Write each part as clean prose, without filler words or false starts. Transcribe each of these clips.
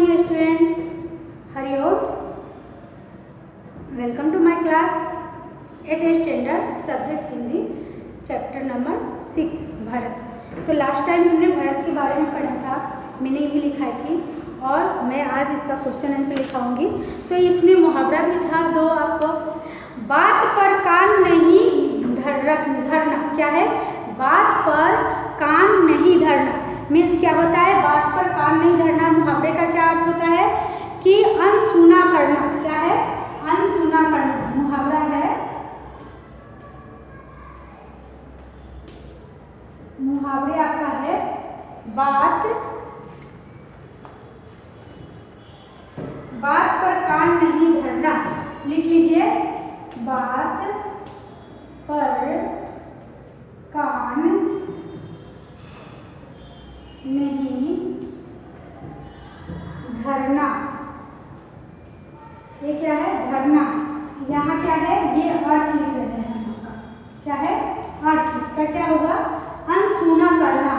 morning student. Hari Om. Welcome to my class. 8th standard subject Hindi chapter number 6 Bharat. तो last time हमने भारत के बारे में पढ़ा था, मीनिंग भी लिखाई थी और मैं आज इसका क्वेश्चन आंसर लिखाऊंगी। तो इसमें मुहावरा भी था दो आपको। बात पर कान नहीं धरना, क्या है? बात पर कान नहीं धरना मीन्स क्या होता है? बात पर कान नहीं धरना मुहावरे का क्या अर्थ होता है कि अनसुना करना। क्या है? अनसुना करना मुहावरा है। मुहावरे आपका है बात पर कान नहीं धरना। लिख लीजिए, बात पर कान नहीं धरना। ये क्या है? धरना। यहाँ क्या है? ये अर्थ लिख रहे हैं हम लोग का। क्या है? अर्थ। इसका क्या होगा? अनसुना करना।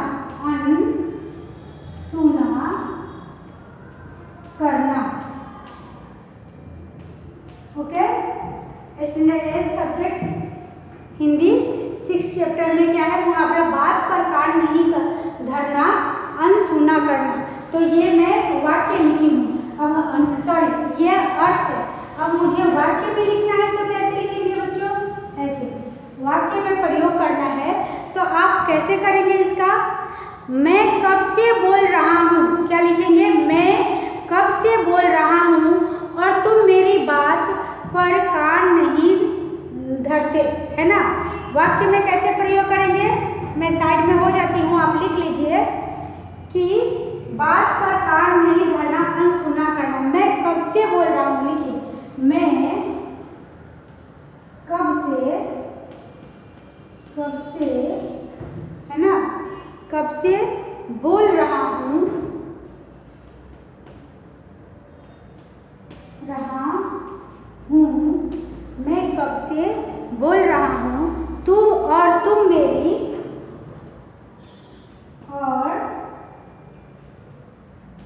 अनसुना करना। Okay. Standard 8 subject Hindi 6 chapter में क्या है? मुहावरा बात पर कान नहीं धरना, अनसुना करना। तो ये मैं वाक्य लिखी हूँ। अब सॉरी, ये अर्थ है। अब मुझे वाक्य भी लिखना है तो कैसे लिखेंगे बच्चों? ऐसे वाक्य में प्रयोग करना है। तो आप कैसे करेंगे इसका? मैं कब से बोल रहा हूँ। क्या लिखेंगे? मैं कब से बोल रहा हूँ और तुम मेरी बात पर कान नहीं धरते, है ना? वाक्य में कैसे प्रयोग करेंगे? मैं साइड में हो जाती हूँ, आप लिख लीजिए कि बात पर कान नहीं धरना, अनसुना करना। मैं कब से बोल रहा हूँ, लिखिए मैं कब से है ना, कब से बोल रहा हूँ मैं कब से बोल रहा हूँ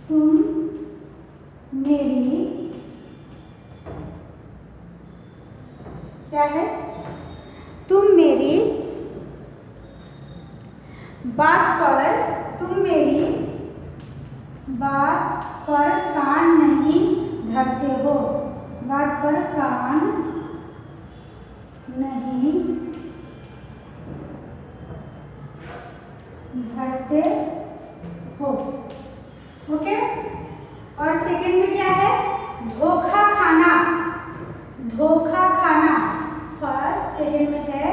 तुम मेरी क्या है? तुम मेरी बात पर कान नहीं धरते हो। बात पर कान नहीं धरते हो। ओके। और सेकंड में क्या है? धोखा खाना। धोखा खाना फर्स्ट, सेकंड में है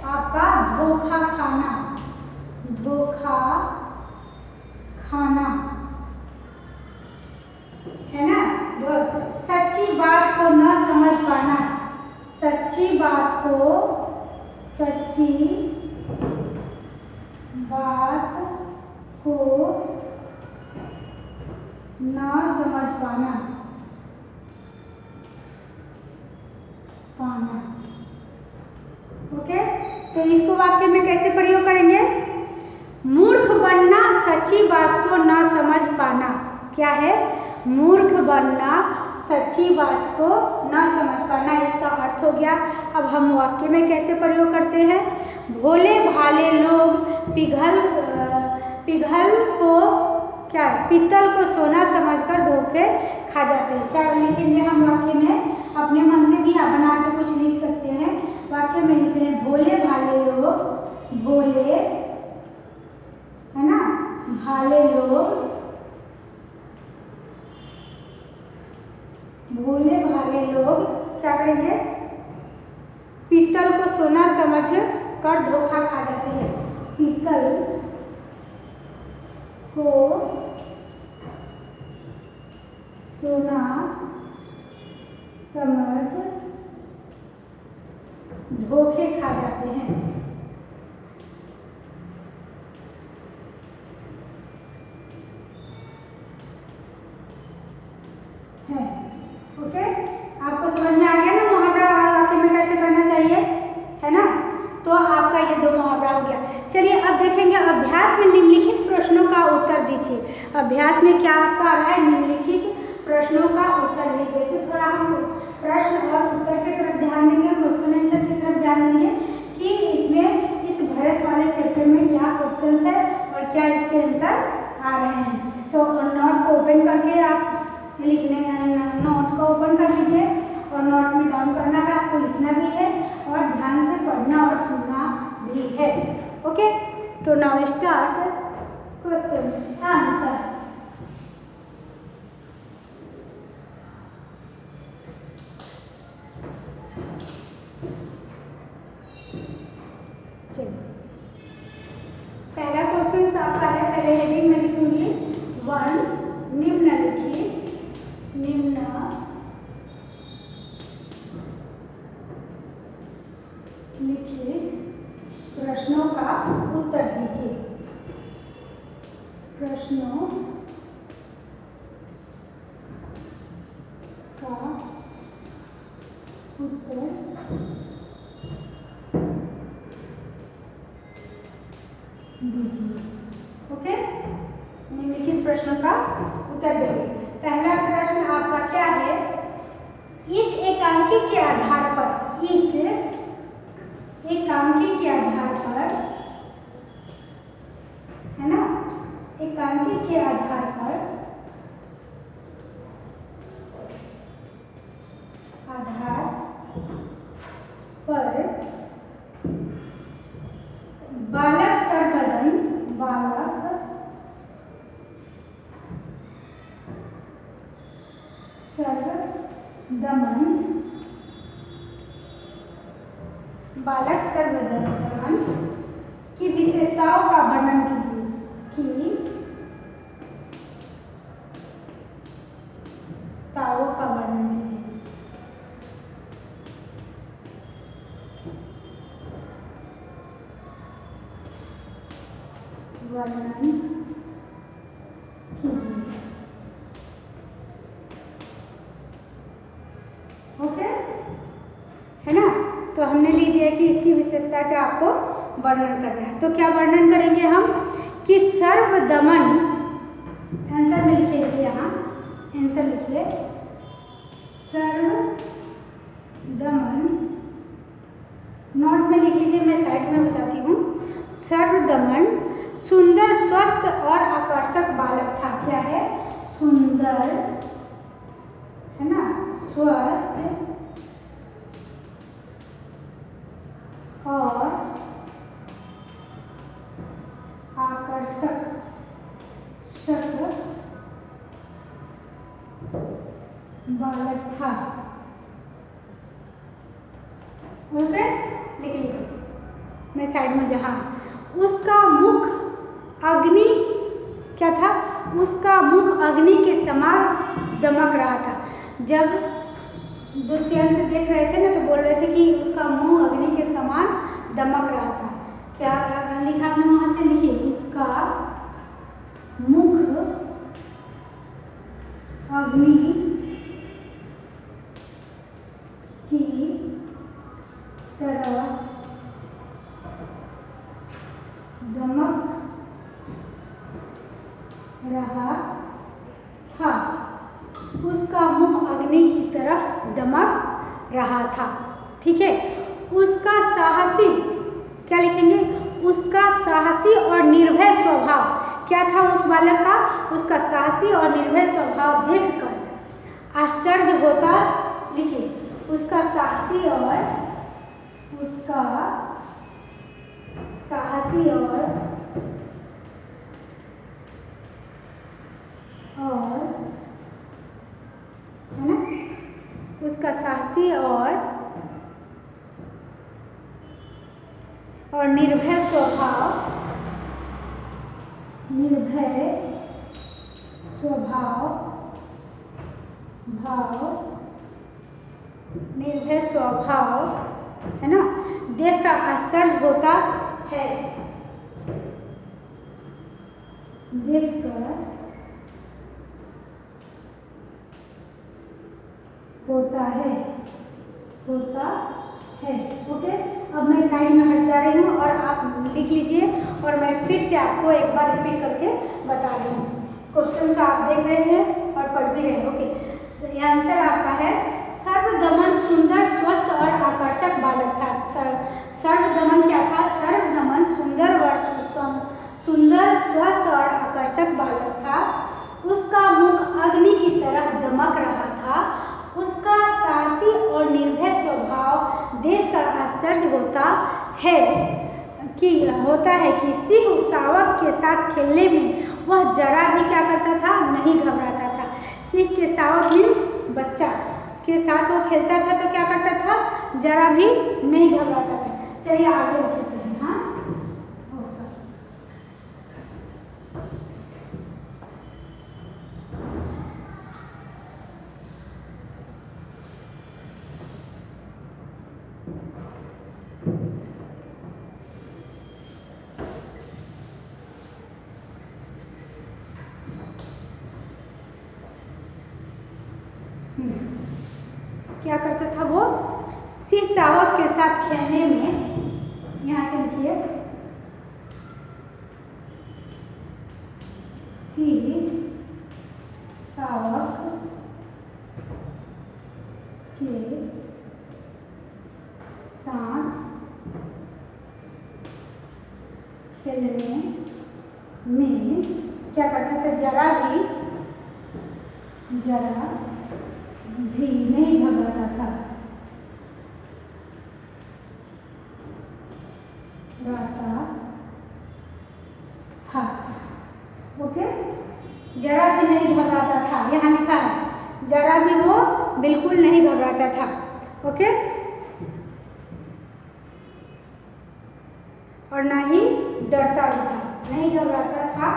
आपका धोखा खाना। धोखा खाना है ना। सच्ची बात को न समझ पाना। सच्ची बात को न समझ पाना। ओके। तो इसको वाक्य में कैसे प्रयोग करेंगे? मूर्ख बनना, सच्ची बात को न समझ पाना। क्या है? मूर्ख बनना, सच्ची बात को न समझ पाना। इसका अर्थ हो गया। अब हम वाक्य में कैसे प्रयोग करते हैं? भोले भाले लोग पिघल को क्या है? पीतल को सोना समझकर धोखे खा जाते हैं। क्या लिखेंगे हम वाक्य में? अपने मन से भी आप बना के कुछ लिख सकते हैं। वाक्य में लिखते हैं भोले भाले लोग, भोले है ना, भाले लोग, भोले भाले लोग क्या करेंगे? पीतल को सोना समझ कर धोखा खा जाते हैं। पीतल को सोना समझ धोखे खा जाते हैं। ओके। आपको समझ में आ गया ना मुहावरा और वाक्य में कैसे करना चाहिए, है ना? तो आपका ये दो मुहावरा हो गया। चलिए अब देखेंगे अभ्यास में निम्नलिखित प्रश्नों का उत्तर दीजिए। लीजिए। अभ्यास में क्या आपका आ रहा है, निम्नलिखित प्रश्नों का उत्तर दीजिए। तो थोड़ा हम प्रश्न और उत्तर की तरफ ध्यान देंगे, क्वेश्चन आंसर की तरफ ध्यान देंगे कि इसमें इस भरत वाले चैप्टर में क्या क्वेश्चन है और क्या इसके आंसर आ रहे हैं। तो नोट को ओपन करके आप लिखने, नोट को ओपन कर लीजिए और नोट में डाउन करना है, आपको लिखना भी है और ध्यान से पढ़ना और सुनना भी है। ओके, तो नाउ स्टार्ट क्वेश्चन आंसर। चलिए, पहला क्वेश्चन आपका है, पहले हेडिंग में लिखूंगी 1, निम्नलिखित प्रश्नों का उत्तर दीजिए। प्रश्नों का उत्तर दीजिए। ओके, निम्नलिखित प्रश्नों का उत्तर देंगे। पहला प्रश्न आपका क्या है, इस एकांकी के आधार पर, इस एकांकी के आधार पर, है ना, एकांकी के आधार पर बालक सर्वदमन की विशेषताओं का वर्णन कीजिए। ओके, है ना। तो हमने ली दिया कि इसकी विशेषता का आपको वर्णन करना है। तो क्या वर्णन करेंगे हम कि सर्वदमन, आंसर में लिखिए, यहाँ आंसर लिखिए, सर्वदमन, नोट में लिख लीजिए, मैं साइड में हो जाती हूँ। सर्वदमन सुंदर, स्वस्थ और आकर्षक बालक था। क्या है, सुंदर, है ना, स्वस्थ और आकर्षक बालक था। ओके, लिख लीजिए, मैं साइड में, जहाँ उसका मुख अग्नि, क्या था, उसका मुख अग्नि के समान दमक रहा था। जब दुष्यंत देख रहे थे ना, तो बोल रहे थे कि उसका मुंह अग्नि के समान दमक रहा था। क्या लिखा आपने, वहां से लिखिए, उसका मुख अग्नि की तरह दमक रहा था। उसका मुंह अग्नि की तरह दमक रहा था। ठीक है, उसका साहसी, क्या लिखेंगे, उसका साहसी और निर्भय स्वभाव, क्या था उस बालक का, उसका साहसी और निर्भय स्वभाव देखकर आश्चर्य होता। लिखिए, उसका साहसी और है ना, उसका साहसी और निर्भय स्वभाव, है ना, देखकर आश्चर्य होता है, देखकर होता है। ओके, अब मैं साइड में हट जा रही हूँ और आप लिख लीजिए और मैं फिर से आपको एक बार रिपीट करके बता रही हूँ। क्वेश्चन का आप देख रहे हैं और पढ़ भी रहे हैं। ओके, ये आंसर आपका है सर्वदमन सुंदर स्वस्थ और आकर्षक बालक था। सर्वदमन क्या था? सर्वदमन सुंदर स्वस्थ और आकर्षक बालक था। उसका मुख अग्नि की तरह दमक रहा था। उसका साहसी और निर्भय स्वभाव देखकर आश्चर्य होता है कि सिंह शावक के साथ खेलने में वह जरा भी क्या करता था? नहीं घबराता था। सिंह के शावक मीन्स बच्चा के साथ वो खेलता था तो क्या करता था? जरा भी नहीं घबराता था। चलिए आगे चलते हैं। हाँ, क्या करता था वो? सिंह शावक के साथ खेलने में, यहाँ से लिखिए, सिंह शावक के साथ खेलने में क्या करता था? जरा भी नहीं घबराता था। ओके, जरा भी नहीं घबराता था, यहाँ लिखा है जरा भी वो बिल्कुल नहीं घबराता था। ओके, और ना ही डरता भी था। नहीं घबराता था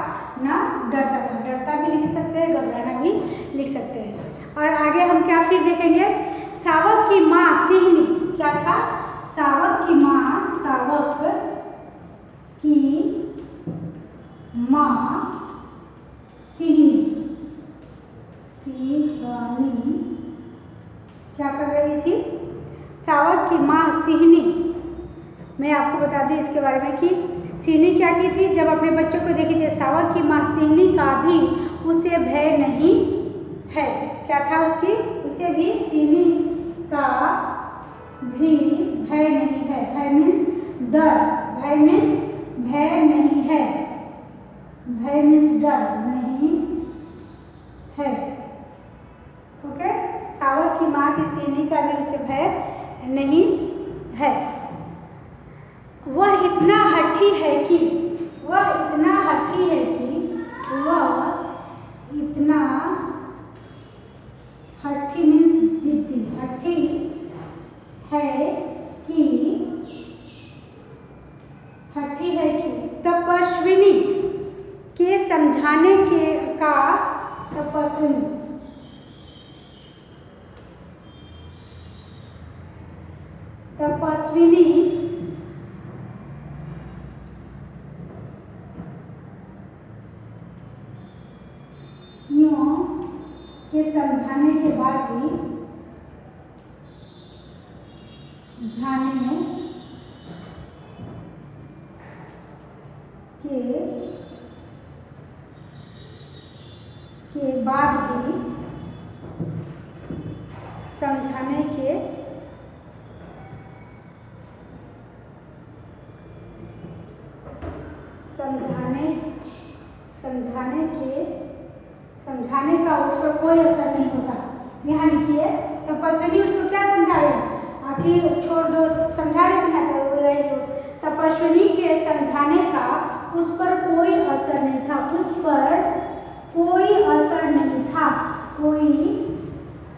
ना डरता था। डरता भी लिख सकते हैं, घबराना भी लिख सकते हैं। और आगे हम क्या फिर देखेंगे? शावक की माँ सिंहनी क्या था? शावक की माँ सिंहनी क्या कर रही थी? शावक की माँ सिंहनी, मैं आपको बता दूं इसके बारे में कि सिंहनी क्या की थी? जब अपने बच्चों को देखी थी, शावक की माँ सिंहनी का भी उसे भय नहीं है। क्या था उसकी? उसे भी सिंहनी का भी भय नहीं है। भय मीन्स डर, भय मीन्स भय नहीं है, भय मीन्स डर नहीं है। ओके, शावक की माँ की सिंहनी का भी उसे भय नहीं है। वह इतना हठी है कि वह इतना हठी मीन्स जिद्दी, हठी है कि तपस्विनी के समझाने के का तपस्विनी के समझाने के बाद भी समझाने का उस पर कोई असर नहीं होता। यहाँ लिखिए, तपस्विनी उसको क्या समझा रहे? आखिर छोड़ दो, समझा रहे थे ना, तो तपस्विनी के समझाने का उस पर कोई असर नहीं था। उस पर कोई असर नहीं था, कोई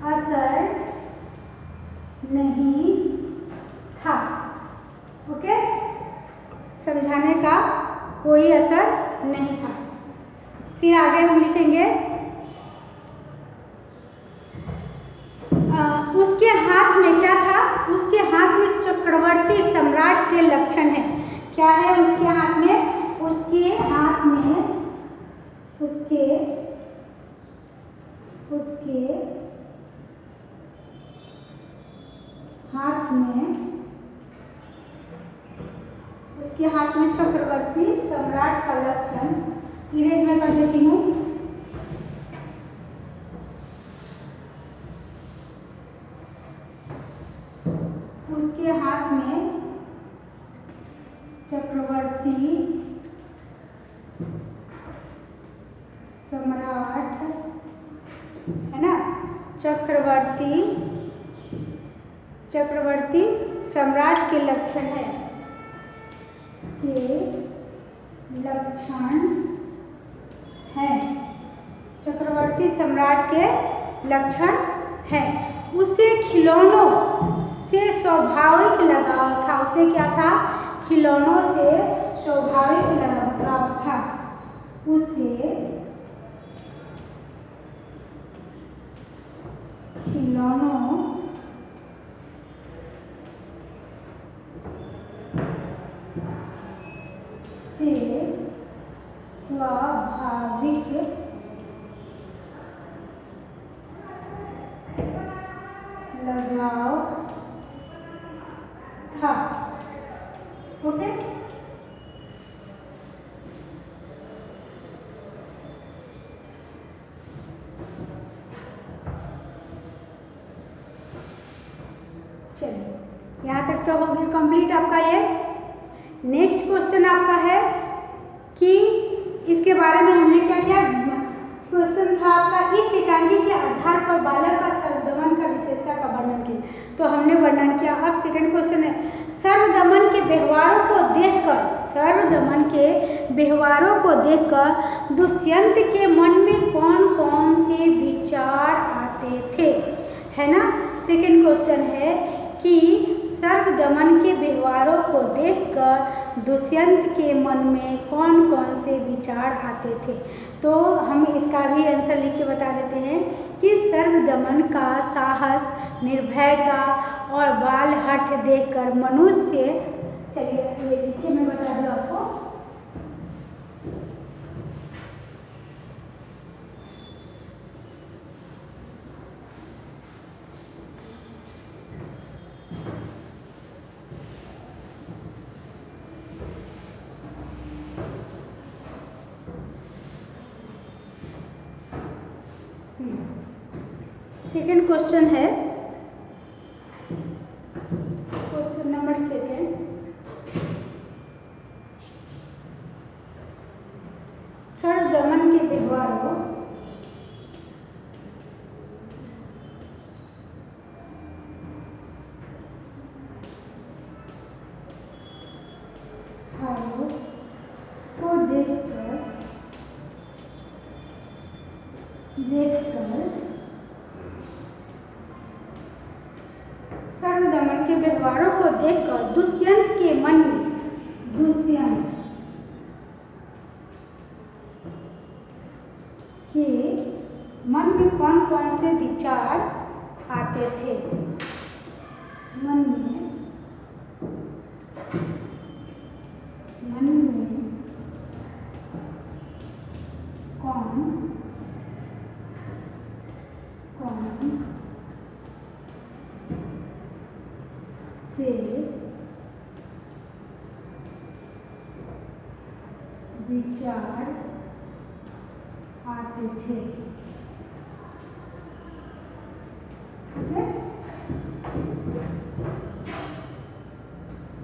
असर नहीं था। ओके, समझाने का कोई असर नहीं था। फिर आगे हम लिखेंगे, उसके हाथ में क्या था? उसके हाथ में चक्रवर्ती सम्राट के लक्षण है। क्या है उसके हाथ में? उसके हाथ में चक्रवर्ती सम्राट का लक्षण, इरेज में कर देती हूँ। चक्रवर्ती सम्राट के लक्षण है, चक्रवर्ती सम्राट के लक्षण है। उसे खिलौनों से स्वाभाविक लगाव था। उसे क्या था? खिलौनों से स्वाभाविक लगाव था। उसे खिलौनों से स्वाभाविक लगाव था। ओके, चलिए यहाँ तक तो हो गया कंप्लीट आपका ये। नेक्स्ट क्वेश्चन आपका है कि इसके बारे में हमने क्या किया। क्वेश्चन था आपका, इस एकांकी के आधार पर बालक का सर्वदमन का विशेषता का वर्णन किया। तो हमने वर्णन किया। अब सेकंड क्वेश्चन है, सर्वदमन के व्यवहारों को देखकर दुष्यंत के मन में कौन कौन से विचार आते थे, है ना। सेकंड क्वेश्चन है कि सर्वदमन के व्यवहारों को देखकर दुष्यंत के मन में कौन कौन से विचार आते थे। तो हम इसका भी आंसर लिख के बता देते हैं कि सर्वदमन का साहस, निर्भयता और बालहट देखकर मनुष्य, चलिए ये लिख के मैं बता दूँ आपको। सेकेंड क्वेश्चन है, क्वेश्चन नंबर 7, सर्वदमन के व्यवहारों को देखकर सर्वदमन के व्यवहारों को देखकर दुष्यंत के मन में कौन कौन से विचार आते थे। मन में कौन से विचार आते थे।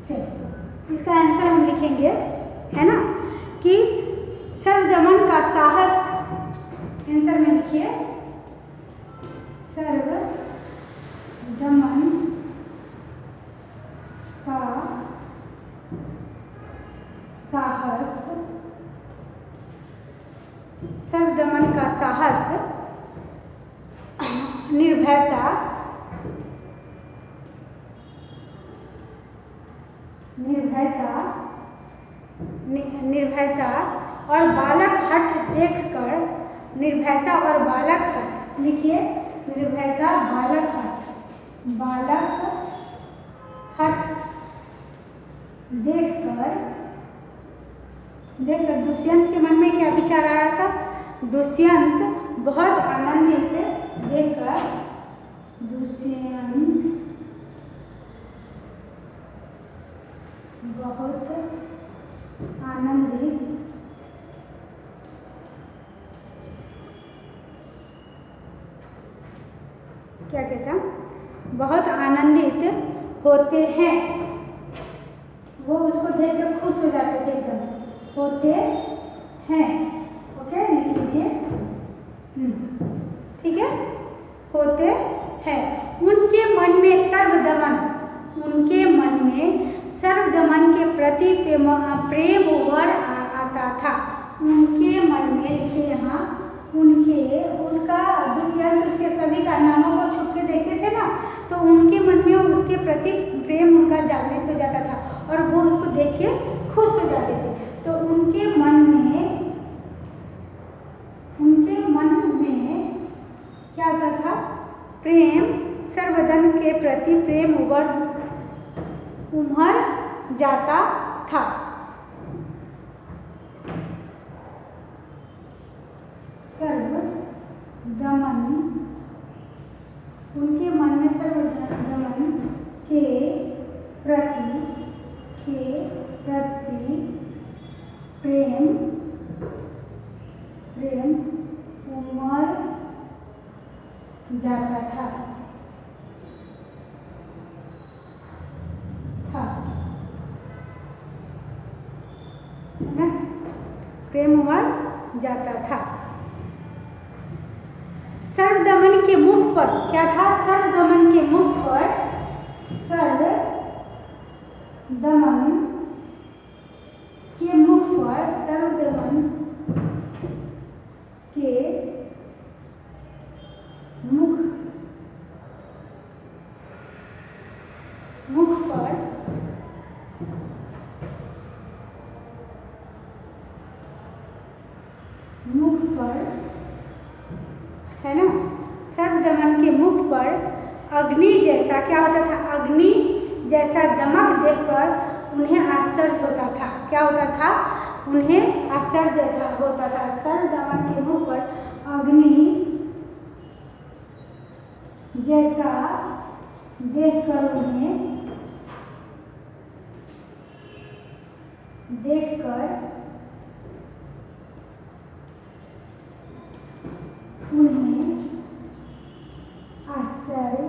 चलिए इसका आंसर हम लिखेंगे, है ना, कि सर्वदमन का साहस, आंसर में लिखिए सर्वदमन का साहस, सर्वदमन का साहस, निर्भयता और बालक हट देखकर, निर्भयता और बालक हट लिखिए, निर्भयता बालक हट देखकर दुष्यंत के मन में क्या विचार आया था। दुष्यंत बहुत आनंदित देखकर, दुष्यंत बहुत आनंदित क्या कहता, बहुत आनंदित होते हैं। वो उसको देखकर खुश हो जाते थे, एकदम होते हैं। ओके, लिख लीजिए, ठीक है, होते होते हैं। उनके मन में सर्वदमन के प्रति प्रेम उभर आता था। उनके मन में, लिखिए यहाँ, उनके उसका दुष्यंत उसके सभी कारनामों को छुप के देखते थे ना, तो उनके मन में उसके प्रति प्रेम उनका जागृत हो जाता था और वो उसको देख के खुश हो जाते थे। तो उनके मन में क्या होता था? प्रेम, सर्वदन के प्रति प्रेम उमड़ जाता था। सर्वदमन, उनके मन में सर्वदमन के प्रति प्रेम उमड़ जाता था। है ना? प्रेम उमड़ जाता था। सर्वदमन के मुख पर क्या था? सर्वदमन के मुख पर, सर्वदमन के मुख पर, है ना, सर्वदमन के मुख पर अग्नि जैसा, क्या होता था? अग्नि जैसा दमक देखकर उन्हें आश्चर्य होता था। क्या होता था? उन्हें आश्चर्य होता था। सर्वदमन के मुख पर अग्नि जैसा देखकर उन्हें आश्चर्य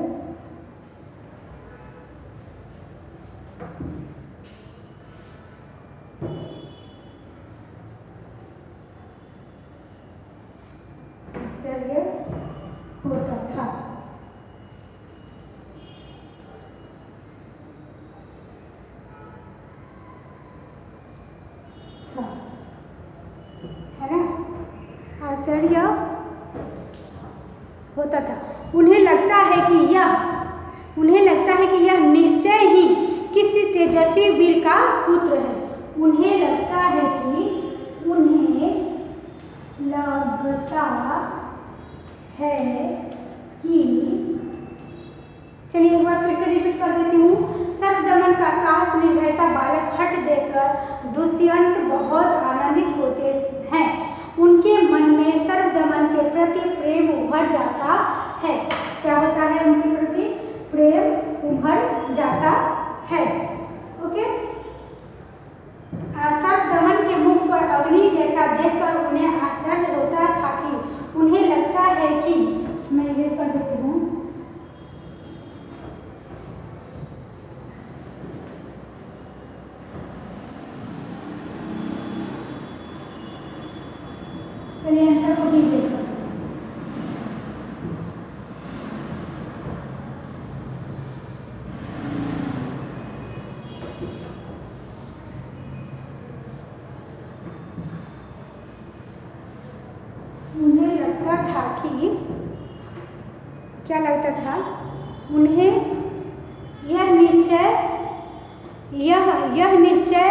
होता था। है ना? आश्चर्य होता था। उन्हें लगता है कि यह निश्चय ही किसी तेजस्वी वीर का पुत्र है। उन्हें लगता है कि चलिए एक बार फिर से रिपीट कर देती हूँ। सर्वदमन का साहस, निर्भयता, बालक हट देखकर दुष्यंत बहुत आनंदित होते हैं। उनके मन में सर्वदमन के प्रति प्रेम उभर जाता है। क्या होता है? उनके प्रति प्रेम उभर जाता है। ओके। सर्वदमन के मुख पर अग्नि जैसा देखकर उन्हें आश्चर्य होता था कि उन्हें लगता है कि, मैं इरेज कर देती हूँ, चलिए आंसर को भी देखो। उन्हें लगता था कि, क्या लगता था? उन्हें यह निश्चय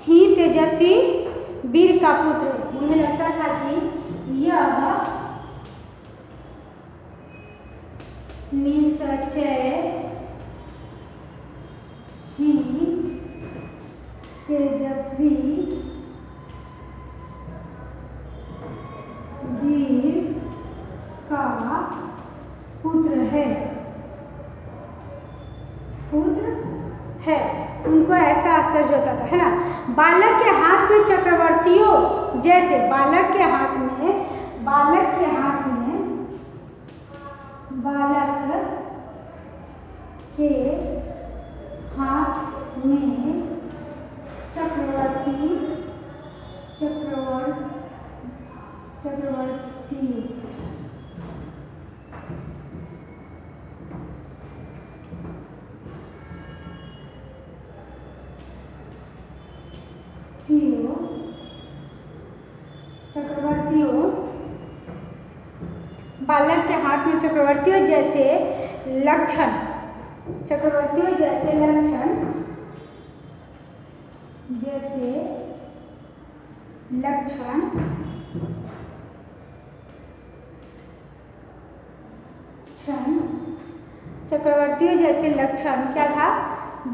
ही तेजस्वी वीर का पुत्र। उन्हें लगता था कि यह निश्चय ही तेजस्वी वीर का पुत्र है। उनको ऐसा आश्चर्य होता था, है ना? बालक के हाथ में चक्रवर्तियों जैसे, बालक के हाथ में चक्रवर्ती बालक के हाथ में चक्रवर्तियों जैसे लक्षण, चक्रवर्तियों जैसे लक्षण, जैसे लक्षण चक्रवर्तियों जैसे लक्षण क्या था,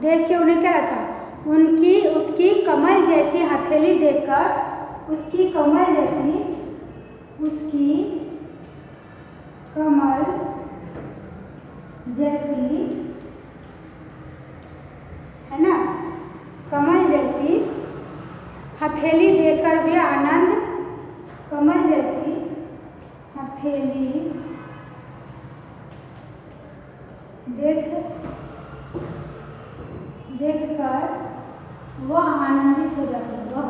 देख के उन्हें क्या था, उसकी कमल जैसी हथेली देखकर, उसकी कमल जैसी है ना, कमल जैसी हथेली देखकर वे आनंद, कमल जैसी हथेली देखकर वह आनंदित हो जाते, वह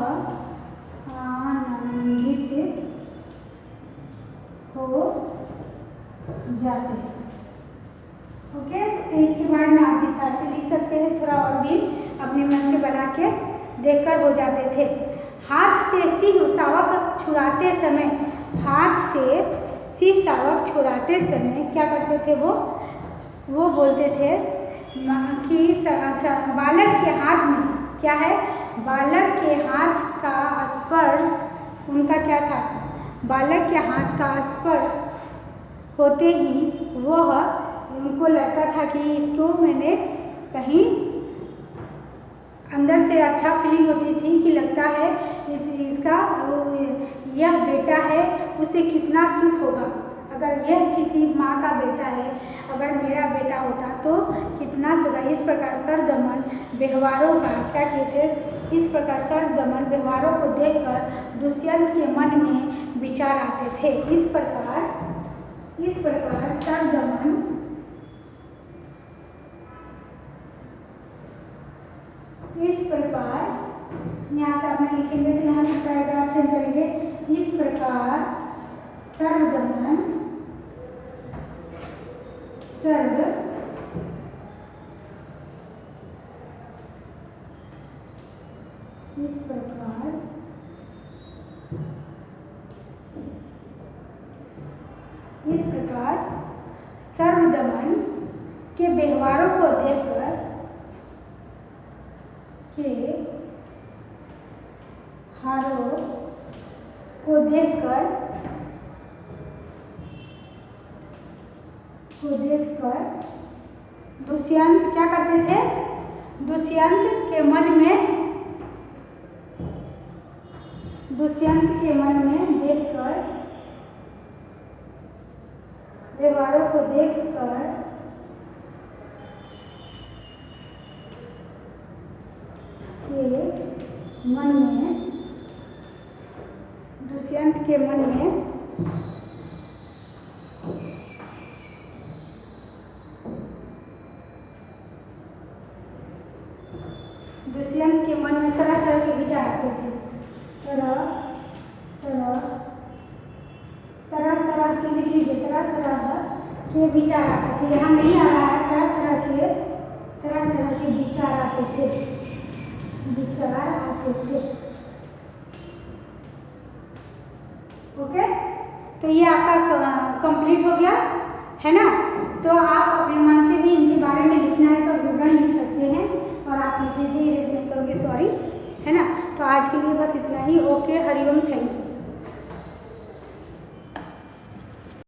आनंदित हो जाते। ओके, तो इसके बाद में आप विस्तार से लिख सकते हैं, थोड़ा और भी अपने मन से बना के देखकर हो जाते थे। हाथ से सिंह शावक छुड़ाते समय, हाथ से सिंह शावक छुड़ाते समय क्या करते थे वो बोलते थे कि बालक के हाथ में क्या है, बालक के हाथ का स्पर्श, उनका क्या था, बालक के हाथ का स्पर्श होते ही वह, उनको लगता था कि इसको मैंने कहीं अंदर से अच्छा फीलिंग होती थी कि लगता है इसका यह बेटा है, उसे कितना सुख होगा, अगर यह किसी माँ का बेटा है, अगर मेरा बेटा होता तो कितना सुख। इस प्रकार सरदमन व्यवहारों का क्या कहते, इस प्रकार सरदमन व्यवहारों को देखकर दुष्यंत के मन में विचार आते थे। इस प्रकार सरदमन इस प्रकार, यहाँ से आपने लिखेंगे तो यहाँ से पैराग्राफ चेंज करेंगे। इस प्रकार सरदमन इस प्रकार सर्वदमन के व्यवहारों को देखकर दुष्यंत क्या करते थे, दुष्यंत के मन में देखकर, व्यवहारों को देखकर दुष्यंत के मन में तरह तरह के विचार आते थे, तरह के लिख लीजिए, तरह के विचार आते थे, यहाँ नहीं आ रहा है, तरह तरह के विचार आते थे। ओके, तो ये आपका कंप्लीट हो गया है ना। तो आप अपने मन से भी इनके बारे में लिखना है तो विवरण लिख सकते हैं, और आप लिख लीजिए, इरेज नहीं करोगे सॉरी, है ना। तो आज के लिए बस इतना ही। ओके, हरिओम, थैंक यू।